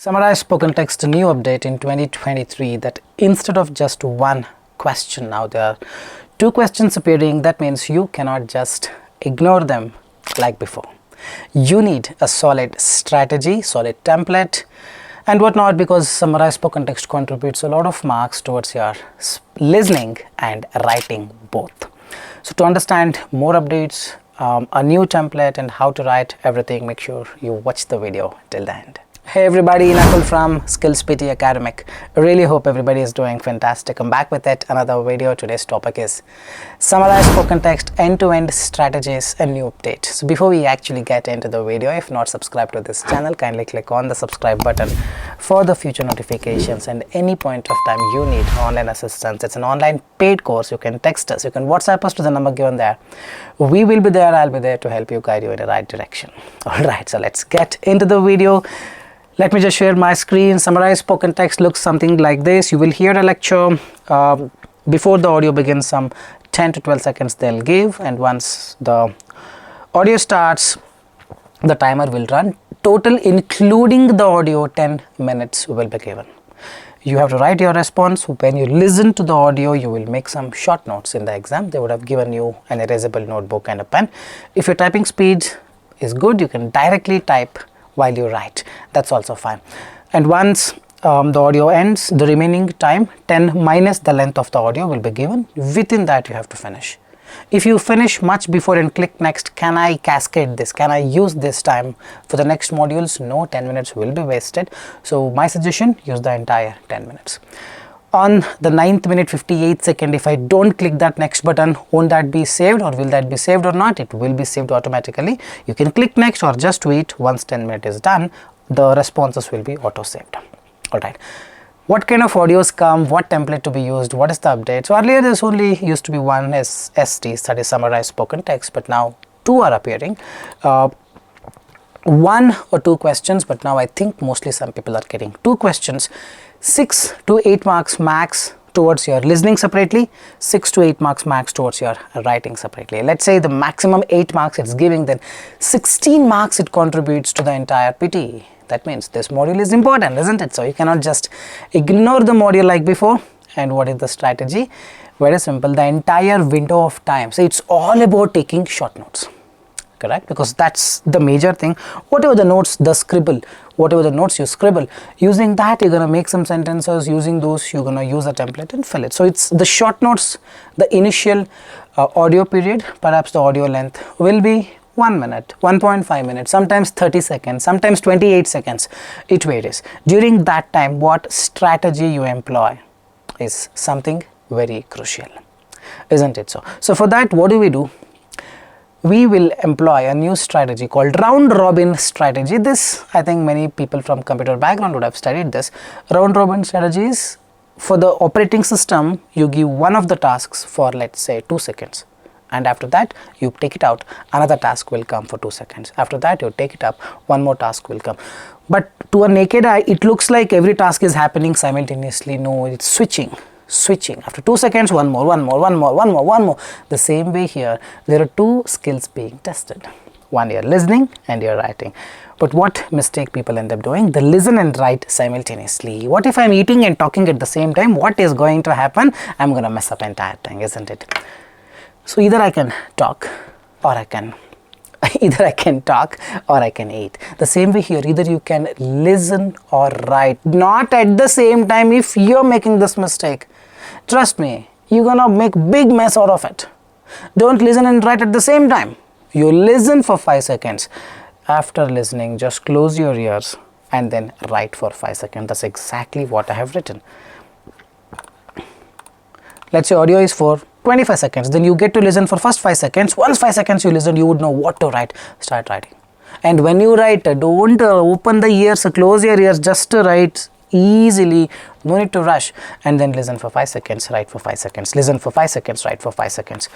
Summarize spoken text new update in 2023 that instead of just one question, now there are two questions appearing. That means you cannot just ignore them like before. You need a solid strategy, solid template and whatnot, because summarize spoken text contributes a lot of marks towards your listening and writing both. So to understand more updates, a new template and how to write everything, make sure you watch the video till the end. Hey everybody, Nakul from Skills PTE Academic. Really hope everybody is doing fantastic. I'm back with it, another video. Today's topic is summarize spoken text end-to-end strategies and new update. So before we actually get into the video, if not subscribed to this channel, kindly click on the subscribe button for the future notifications, and any point of time you need online assistance. It's an online paid course. You can text us, you can WhatsApp us to the number given there. We will be there, I'll be there to help you, guide you in the right direction. Alright, so let's get into the video. Let me just share my screen. Summarize spoken text looks something like this. You will hear a lecture before the audio begins. Some 10 to 12 seconds they'll give, and once the audio starts, the timer will run. Total including the audio 10 minutes will be given. You have to write your response. When you listen to the audio, you will make some short notes. In the exam they would have given you an erasable notebook and a pen. If your typing speed is good, you can directly type while you write. That's also fine. And once the audio ends, the remaining time 10 minus the length of the audio will be given. Within that you have to finish. If you finish much before and click next, can I cascade this, can I use this time for the next modules? No, 10 minutes will be wasted. So my suggestion, use the entire 10 minutes. On the 9th minute 58 second, if I don't click that next button, won't that be saved, or will that be saved or not? It will be saved automatically. You can click next or just wait. Once 10 minutes is done, the responses will be auto saved. Alright, what kind of audios come, what template to be used, what is the update? So earlier there's only used to be one ST, that is summarize spoken text, but now two are appearing. One or two questions, but now I think mostly some people are getting two questions. 6 to 8 marks max towards your listening separately, 6 to 8 marks max towards your writing separately. Let's say the maximum 8 marks it's giving, then 16 marks it contributes to the entire PTE. That means this module is important, isn't it? So you cannot just ignore the module like before. And what is the strategy? Very simple, the entire window of time. So it's all about taking short notes. Correct, because that's the major thing. Whatever the notes, the scribble, whatever the notes you scribble, using that you're gonna make some sentences. Using those you're gonna use a template and fill it. So it's the short notes, the initial audio period. Perhaps the audio length will be 1 minute, 1.5 minutes, sometimes 30 seconds, sometimes 28 seconds. It varies. During that time, what strategy you employ is something very crucial, isn't it? So for that, what do? We will employ a new strategy called round robin strategy. This, I think many people from computer background would have studied this. Round robin strategies, for the operating system, you give one of the tasks for, let's say, 2 seconds. And after that, you take it out, another task will come for 2 seconds. After that, you take it up, one more task will come. But to a naked eye, it looks like every task is happening simultaneously. No, it's switching. After 2 seconds, one more. The same way here, there are two skills being tested. One, you're listening and you're writing. But what mistake people end up doing? They listen and write simultaneously. What if I'm eating and talking at the same time? What is going to happen? I'm going to mess up entire thing, isn't it? So either I can talk or I can eat. The same way here, either you can listen or write. Not at the same time. If you're making this mistake, trust me, you're gonna make big mess out of it. Don't listen and write at the same time. You listen for 5 seconds. After listening, just close your ears and then write for 5 seconds. That's exactly what I have written. Let's say audio is for 25 seconds. Then you get to listen for first 5 seconds. Once 5 seconds you listen, you would know what to write. Start writing. And when you write, don't open the ears, close your ears, just to write easily. No need to rush. And then listen for 5 seconds, write for 5 seconds, listen for 5 seconds, write for 5 seconds.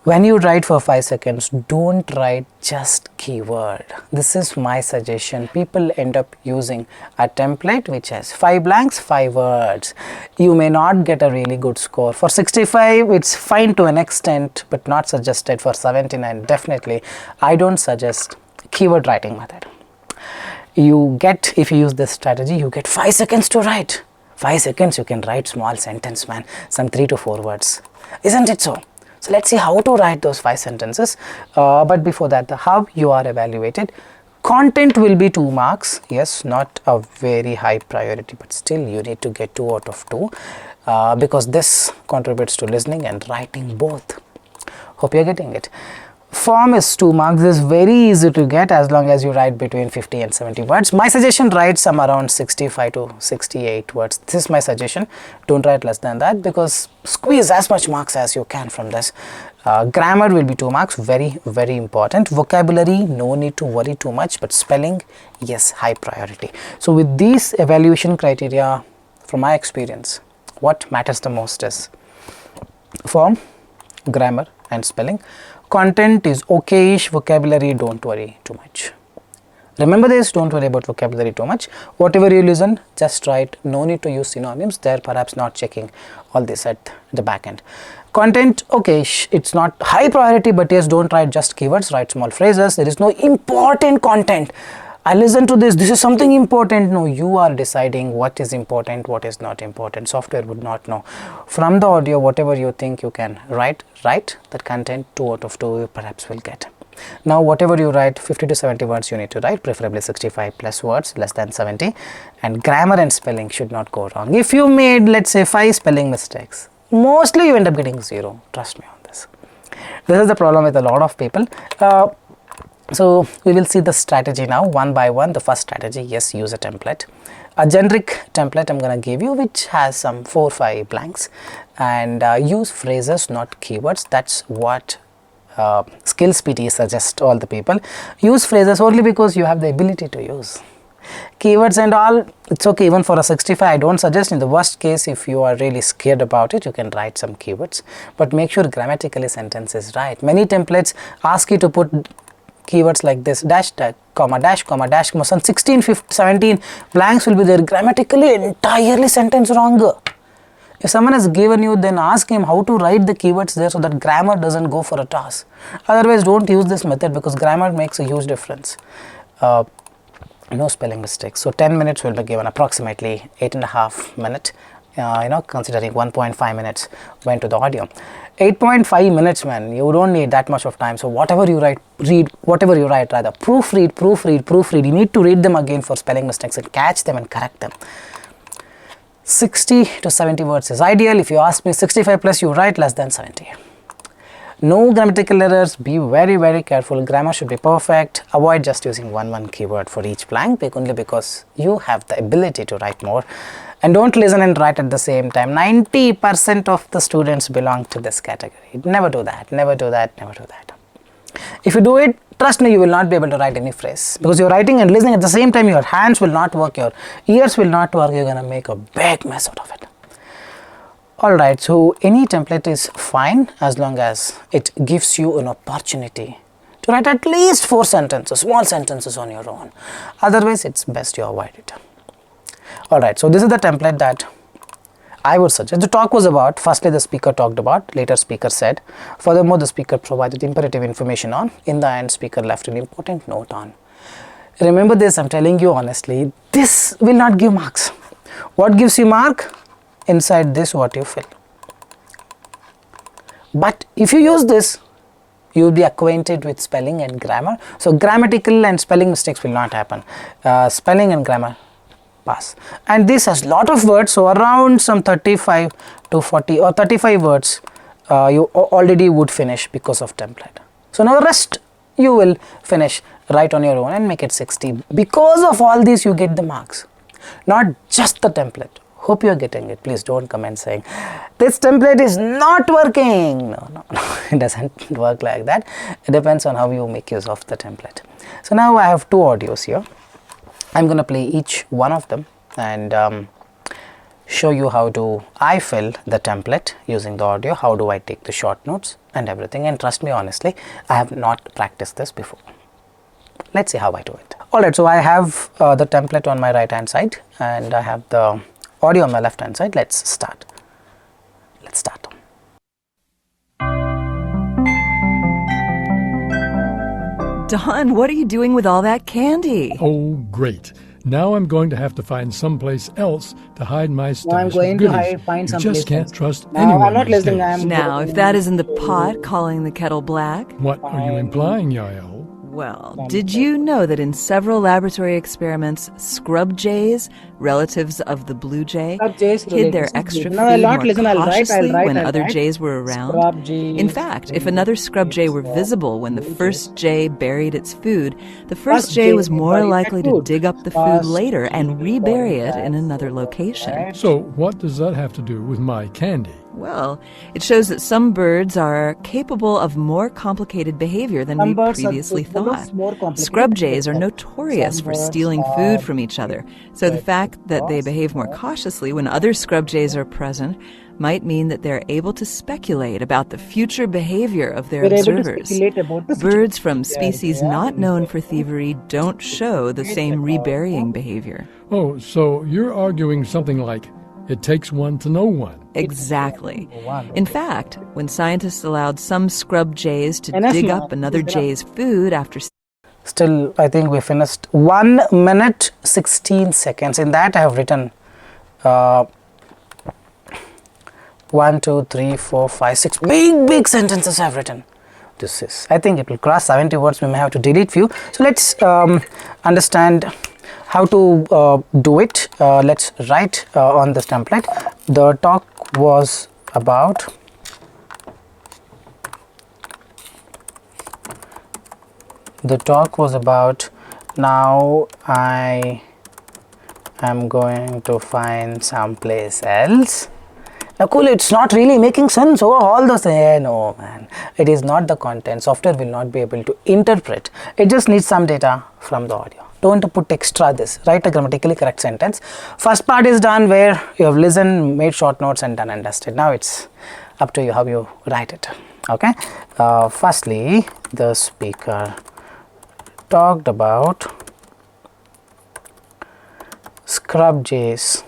When you write for 5 seconds, don't write just keyword. This is my suggestion. People end up using a template which has 5 blanks, 5 words. You may not get a really good score. For 65, it's fine to an extent, but not suggested. For 79, definitely, I don't suggest keyword writing method. you get, if you use this strategy, you get 5 seconds to write. 5 seconds you can write small sentence, man, some 3 to 4 words, isn't it so? So let's see how to write those 5 sentences. But before that, how you are evaluated. Content will be 2 marks. Yes, not a very high priority, but still you need to get 2 out of 2 because this contributes to listening and writing both. Hope you're getting it. Form is 2 marks. This is very easy to get as long as you write between 50 and 70 words. My suggestion, write some around 65 to 68 words. This is my suggestion. Don't write less than that because squeeze as much marks as you can from this. Grammar will be 2 marks, very important. Vocabulary, no need to worry too much, but spelling, yes, high priority. So with these evaluation criteria, from my experience, what matters the most is form, grammar and spelling. Content is okayish, vocabulary, don't worry too much. Remember this, don't worry about vocabulary too much. Whatever you listen, just write. No need to use synonyms. They're perhaps not checking all this at the back end. Content, okay, it's not high priority, but yes, don't write just keywords, write small phrases. There is no important content. I listen to this is something important. No, you are deciding what is important, what is not important. Software would not know. From the audio, whatever you think you can write that content. 2 out of 2 you perhaps will get. Now whatever you write, 50 to 70 words you need to write, preferably 65 plus words, less than 70, and grammar and spelling should not go wrong. If you made, let's say, 5 spelling mistakes, mostly you end up getting 0. Trust me on this. This is the problem with a lot of people. So we will see the strategy now one by one. The first strategy, yes, use a template. A generic template I'm going to give you which has some 4 or 5 blanks, and use phrases, not keywords. That's what Skills PTE suggests all the people. Use phrases only because you have the ability to use. Keywords and all, it's okay even for a 65. I don't suggest. In the worst case, if you are really scared about it, you can write some keywords, but make sure grammatically sentence is right. Many templates ask you to put keywords like this, dash, comma, dash, comma, dash, comma. Some 16, 15, 17 blanks will be there. Grammatically entirely sentence wrong. If someone has given you, then ask him how to write the keywords there so that grammar doesn't go for a toss. Otherwise, don't use this method because grammar makes a huge difference. No spelling mistakes. So 10 minutes will be given, approximately 8.5 minutes. Considering 1.5 minutes went to the audio. 8.5 minutes, man, you don't need that much of time. So whatever you write, read. Whatever you write, rather proofread. You need to read them again for spelling mistakes and catch them and correct them. 60 to 70 words is ideal. If you ask me, 65 plus, you write less than 70. No grammatical errors. Be very careful. Grammar should be perfect. Avoid just using one keyword for each blank, only because you have the ability to write more. And don't listen and write at the same time. 90% of the students belong to this category. Never do that. If you do it, trust me, you will not be able to write any phrase because you're writing and listening at the same time. Your hands will not work, your ears will not work. You're gonna make a big mess out of it. Alright, so any template is fine as long as it gives you an opportunity to write at least 4 sentences, small sentences on your own. Otherwise, it's best you avoid it. Alright, so this is the template that I would suggest. The talk was about, firstly the speaker talked about, later speaker said. Furthermore, the speaker provided imperative information on. In the end, speaker left an important note on. Remember this, I'm telling you honestly, this will not give marks. What gives you mark? Inside this, what you fill. But if you use this, you will be acquainted with spelling and grammar. So grammatical and spelling mistakes will not happen. Spelling and grammar pass. And this has lot of words, so around some 35 to 40 or 35 words you already would finish because of template. So now the rest you will finish right on your own and make it 60. Because of all this, you get the marks, not just the template. Hope you are getting it. Please don't comment saying this template is not working. No, it doesn't work like that. It depends on how you make use of the template. So now I have 2 audios here. I'm going to play each one of them and show you how do I fill the template using the audio, how do I take the short notes and everything. And trust me honestly, I have not practiced this before. Let's see how I do it. Alright, so I have the template on my right hand side and I have the audio on my left hand side. Let's start. Don, what are you doing with all that candy? Oh, great. Now I'm going to have to find someplace else to hide my stash going of to goodies. find You someplace just can't else. trust Now, anyone I'm not these listening, days. Now, if that isn't the pot calling the kettle black. What are you implying, Yael? Well, did you know that in several laboratory experiments, scrub jays, relatives of the blue jay, Scrub jays, hid their relatives of extra blue. food Now, I'll more not listen, I'll write, cautiously when I'll other write. jays were around? Scrub jays, In fact, if another scrub jay were visible when the first jay buried its food, the first jay was more likely to dig up the food later and rebury it in another location. So what does that have to do with my candy? Well, it shows that some birds are capable of more complicated behavior than we previously thought. Scrub jays are notorious for stealing food from each other, so the fact that they behave more cautiously when other scrub jays are present might mean that they're able to speculate about the future behavior of their observers. Birds from species not known for thievery don't show the same reburying behavior. Oh, so you're arguing something like, it takes one to know one. Exactly. In fact, when scientists allowed some scrub jays to dig up another jay's food after... Still, I think we finished 1 minute 16 seconds. In that, I have written 1, 2, 3, 4, 5, 6 big sentences I have written. This is, I think it will cross 70 words. We may have to delete few. So let's understand how to do it. Let's write on this template. The talk was about now I am going to find someplace else. Now cool, it's not really making sense. Oh, all those, no man, it is not the content. Software will not be able to interpret. It just needs some data from the audio. Don't put extra this. Write a grammatically correct sentence. First part is done where you have listened, made short notes and done and dusted. Now it's up to you how you write it. Okay. Firstly, the speaker talked about scrub jays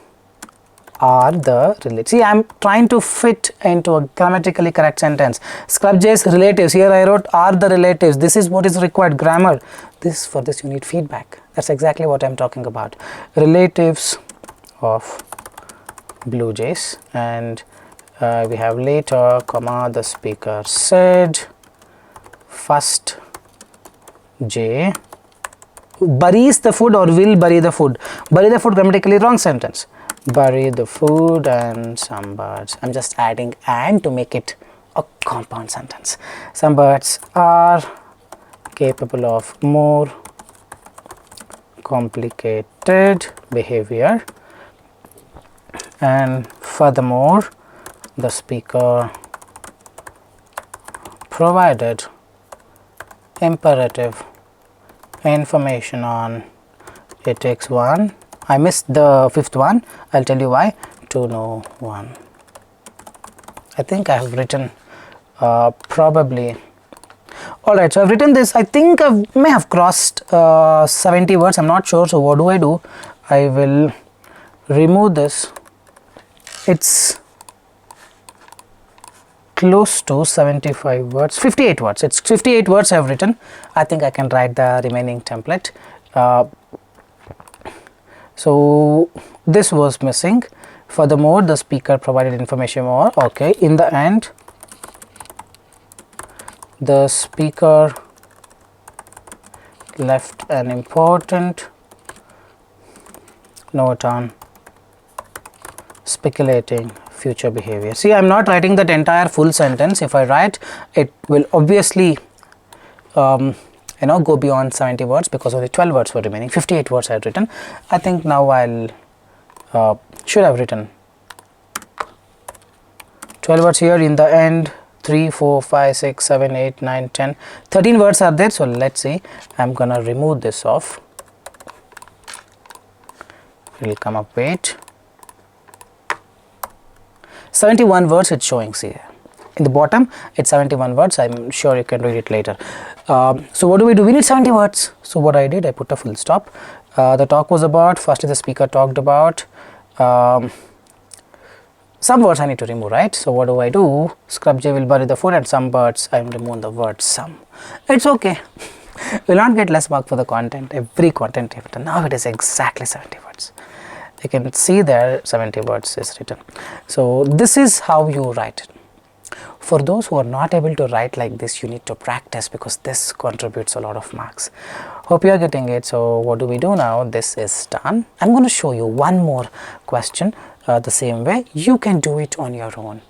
are the relatives. See, I am trying to fit into a grammatically correct sentence. Scrub jays relatives. Here I wrote are the relatives. This is what is required. Grammar. For this you need feedback. That's exactly what I am talking about. Relatives of blue jays, and we have later, comma, the speaker said first jay buries the food or will bury the food. Bury the food, grammatically wrong sentence. Bury the food and some birds. I'm just adding and to make it a compound sentence. Some birds are capable of more complicated behavior, and furthermore, the speaker provided imperative information on it takes one. I missed the fifth one. I'll tell you why. To know one. I think I have written probably. Alright, so I've written this. I think I may have crossed 70 words. I'm not sure. So what do? I will remove this. It's close to 75 words. 58 words. It's 58 words I've written. I think I can write the remaining template. So this was missing. Furthermore, the speaker provided information more. Okay, in the end, the speaker left an important note on speculating future behavior. See, I'm not writing that entire full sentence. If I write, it will obviously go beyond 70 words because only 12 words were remaining. 58 words I had written. I think now I'll should have written 12 words here. In the end, 3, 4, 5, 6, 7, 8, 9, 10, 13 words are there. So let's see. I'm gonna remove this off. It will come up. Wait. 71 words it's showing. See, in the bottom it's 71 words. I'm sure you can read it later. So what do? We need 70 words. So what I did, I put a full stop. The talk was about, first the speaker talked about some words I need to remove, right? So what do? Scrub jay will bury the food, and some birds I am removing the word some. It's okay. will not get less mark for the content. Every content you have done. Now it is exactly 70 words. You can see there 70 words is written. So this is how you write it. For those who are not able to write like this, you need to practice, because this contributes a lot of marks. Hope you are getting it. So what do we do now? This is done. I'm going to show you one more question the same way. You can do it on your own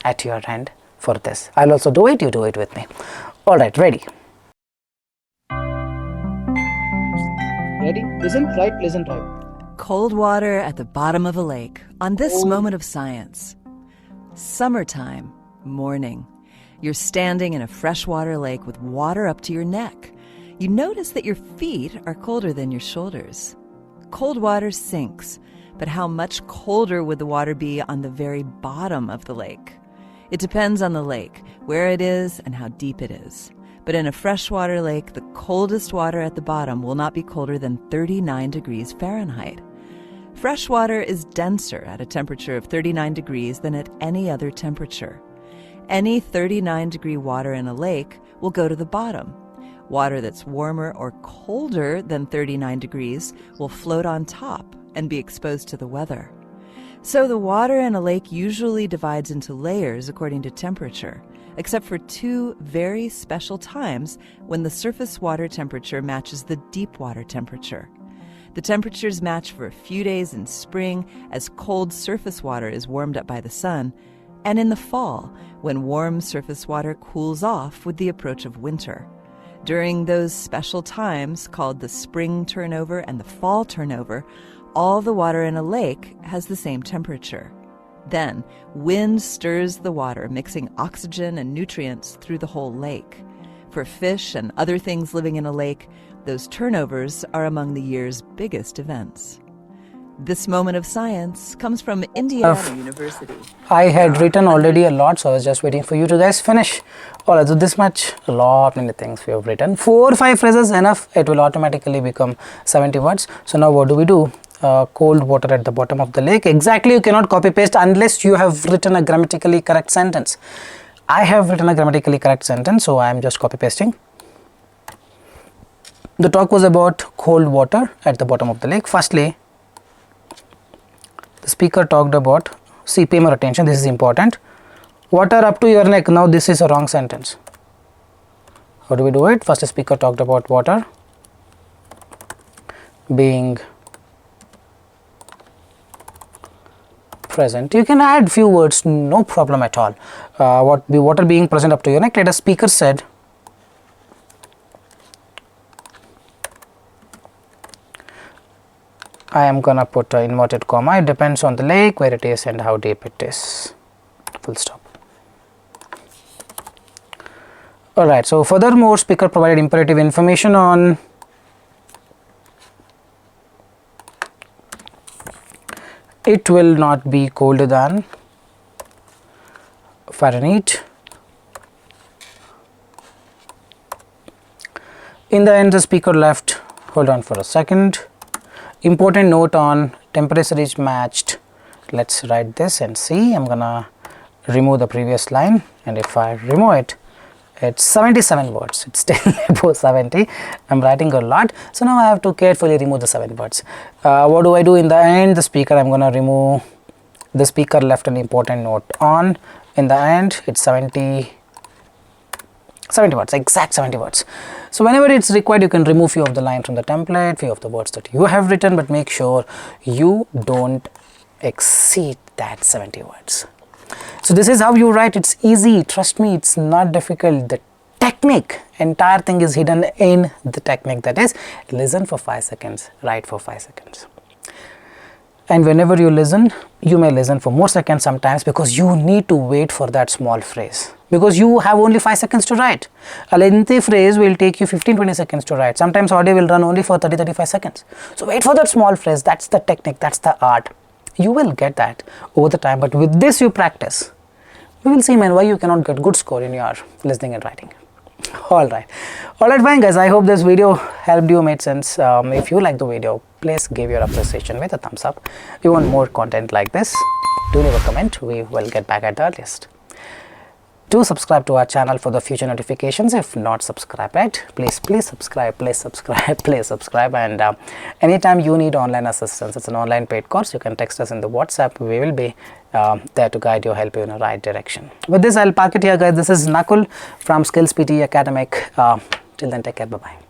at your end for this. I'll also do it. You do it with me. All right, ready? Ready? Listen, right? Listen, right. Cold water at the bottom of a lake on this moment of science. Summertime. Morning. You're standing in a freshwater lake with water up to your neck. You notice that your feet are colder than your shoulders. Cold water sinks, but how much colder would the water be on the very bottom of the lake? It depends on the lake, where it is, and how deep it is. But in a freshwater lake, the coldest water at the bottom will not be colder than 39 degrees Fahrenheit. Fresh water is denser at a temperature of 39 degrees than at any other temperature. Any 39-degree water in a lake will go to the bottom. Water that's warmer or colder than 39 degrees will float on top and be exposed to the weather. So the water in a lake usually divides into layers according to temperature, except for two very special times when the surface water temperature matches the deep water temperature. The temperatures match for a few days in spring as cold surface water is warmed up by the sun, and in the fall, when warm surface water cools off with the approach of winter. During those special times, called the spring turnover and the fall turnover, all the water in a lake has the same temperature. Then, wind stirs the water, mixing oxygen and nutrients through the whole lake. For fish and other things living in a lake, those turnovers are among the year's biggest events. This moment of science comes from Indiana University. I had written already a lot, so I was just waiting for you to guys finish. Alright, so this much, a lot many things we have written. 4 or 5 phrases enough, it will automatically become 70 words. So now what do? Cold water at the bottom of the lake. Exactly, you cannot copy paste unless you have written a grammatically correct sentence. I have written a grammatically correct sentence, so I am just copy pasting. The talk was about cold water at the bottom of the lake. Firstly, the speaker talked about, see, pay more attention, this is important. Water up to your neck. Now this is a wrong sentence. How do we do it? First, the speaker talked about water being present. You can add few words, no problem at all. Water being present up to your neck. Let us speaker said, I am gonna put an inverted comma. It depends on the lake, where it is and how deep it is. Full stop. Alright, so furthermore, speaker provided imperative information on it will not be colder than Fahrenheit. In the end, the speaker left, hold on for a second. Important note on temperature is matched. Let's write this and see. I'm gonna remove the previous line, and if I remove it, it's 77 words. It's still above 70. I'm writing a lot, so now I have to carefully remove the 7 words. What do I do in the end? The speaker, I'm gonna remove. The speaker left an important note on. In the end, it's 70 words, exact 70 words. So whenever it's required, you can remove few of the line from the template, few of the words that you have written, but make sure you don't exceed that 70 words. So this is how you write. It's easy, trust me, it's not difficult. The technique, entire thing is hidden in the technique, that is, listen for 5 seconds, write for 5 seconds. And whenever you listen, you may listen for more seconds sometimes, because you need to wait for that small phrase, because you have only 5 seconds to write. A lengthy phrase will take you 15-20 seconds to write. Sometimes audio will run only for 30-35 seconds. So wait for that small phrase. That's the technique, that's the art. You will get that over the time, but with this you practice. We will see, man, why you cannot get good score in your listening and writing. Alright fine guys, I hope this video helped you, made sense. If you like the video, please give your appreciation with a thumbs up. We want more content like this. Do leave a comment, we will get back at the earliest. Do subscribe to our channel for the future notifications. If not subscribed yet, please subscribe, and anytime you need online assistance, it's an online paid course, you can text us in the WhatsApp. We will be there to guide you, help you in the right direction. With this, I'll park it here, guys. This is Nakul from Skills PTE Academic. Till then, take care. Bye bye.